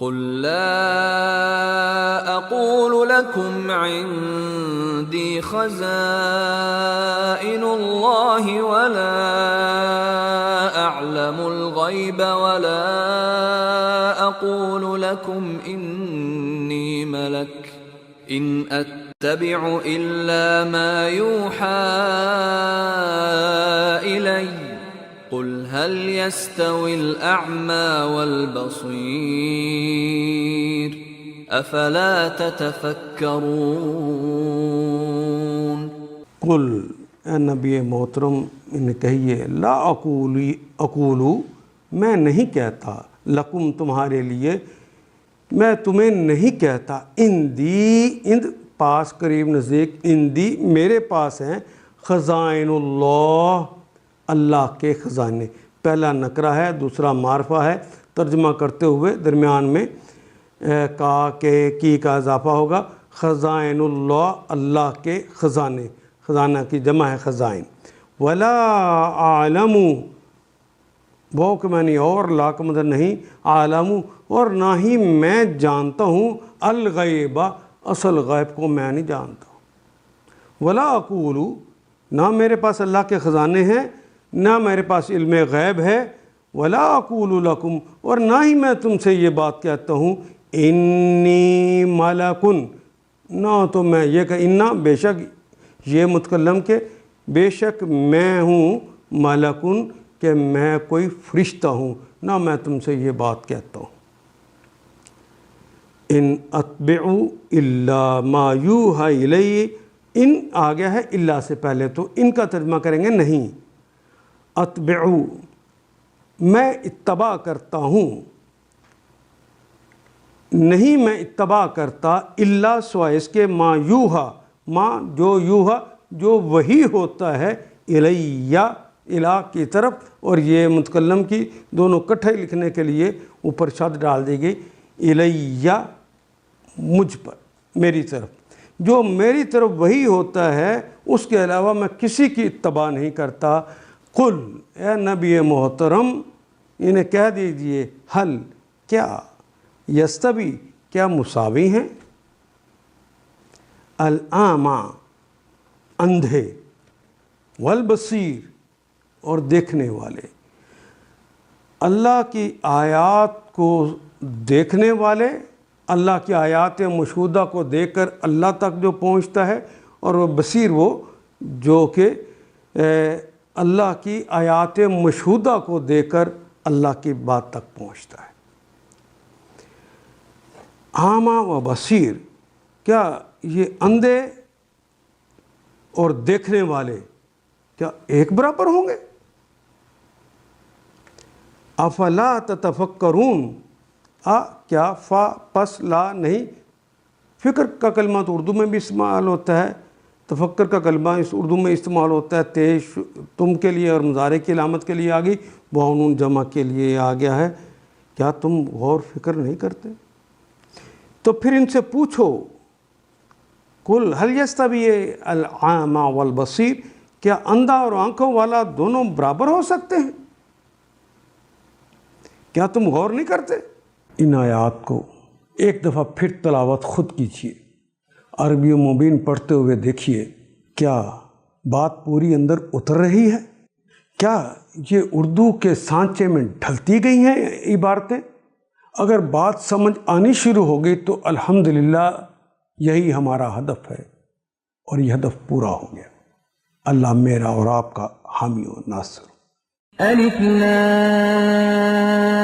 قل لا اقول لكم عندي خزائن الله ولا اعلم الغيب ولا اقول لكم اني ملك ان اتبع الا ما يوحى الي قل هل يستوي الأعمى والبصير أفلا تتفكرون۔ قل اے نبی محترم انہیں کہیے لا اقولو میں نہیں کہتا لکم تمہارے لیے، میں تمہیں نہیں کہتا اند پاس قریب نزدیک اندی میرے پاس ہیں خزائن اللہ، اللہ کے خزانے۔ پہلا نکرہ ہے، دوسرا معرفہ ہے، ترجمہ کرتے ہوئے درمیان میں کا کے کی کا اضافہ ہوگا۔ خزائن اللہ، اللہ کے خزانے، خزانہ کی جمع ہے خزائن۔ ولا اعلم، وہ کہ میں نہیں اور لا کا مطلب نہیں، عالم اور نہ ہی میں جانتا ہوں، الغیب اصل غیب کو میں نہیں جانتا ہوں۔ ولا اقول، نہ میرے پاس اللہ کے خزانے ہیں، نہ میرے پاس علم غیب ہے۔ ولا اقول لکم، اور نہ ہی میں تم سے یہ بات کہتا ہوں انی ملکن، نہ تو میں یہ کہ انا بے شک یہ متکلم کے بے شک میں ہوں، ملکن کہ میں کوئی فرشتہ ہوں، نہ میں تم سے یہ بات کہتا ہوں۔ ان اتبع الا ما یوحی الی، ان آ گیا ہے الا سے پہلے، تو ان کا ترجمہ کریں گے نہیں۔ اتبعو میں اتباع کرتا ہوں، نہیں میں اتباع کرتا الا سوائے اس کے ما یوحا، ما جو یوحا جو وہی ہوتا ہے، الیہ الہ کی طرف، اور یہ متکلم کی دونوں کٹھے لکھنے کے لیے اوپر شد ڈال دی گئی، الیہ مجھ پر، میری طرف، جو میری طرف وہی ہوتا ہے اس کے علاوہ میں کسی کی اتباع نہیں کرتا۔ قل اے نبی محترم انہیں کہہ دیجئے حل کیا یستوی کیا مساوی ہیں، الاعمیٰ اندھے، والبصیر اور دیکھنے والے، اللہ کی آیات کو دیکھنے والے، اللہ کی آیات مشہودہ کو دیکھ کر اللہ تک جو پہنچتا ہے، اور وہ بصیر وہ جو کہ اللہ کی آیات مشہودہ کو دیکھ کر اللہ کی بات تک پہنچتا ہے۔ اعمیٰ و بصیر، کیا یہ اندھے اور دیکھنے والے کیا ایک برابر ہوں گے؟ افلا تتفکرون، کیا فا پس لا نہیں، فکر کا کلمہ تو اردو میں بھی استعمال ہوتا ہے، تفکر کا کلمہ اس اردو میں استعمال ہوتا ہے، تیش تم کے لیے اور مضارع کی علامت کے لیے آ گئی، واو جمع کے لیے آ گیا ہے۔ کیا تم غور فکر نہیں کرتے؟ تو پھر ان سے پوچھو، قل هل یستوی الاعمیٰ والبصیر، کیا اندھا اور آنکھوں والا دونوں برابر ہو سکتے ہیں؟ کیا تم غور نہیں کرتے؟ ان آیات کو ایک دفعہ پھر تلاوت خود کیجیے، عربی مبین پڑھتے ہوئے دیکھیے، کیا بات پوری اندر اتر رہی ہے؟ کیا یہ اردو کے سانچے میں ڈھلتی گئی ہیں عبارتیں؟ اگر بات سمجھ آنی شروع ہو گئی تو الحمدللہ یہی ہمارا ہدف ہے، اور یہ ہدف پورا ہو گیا۔ اللہ میرا اور آپ کا حامی و ناصر۔ الف لام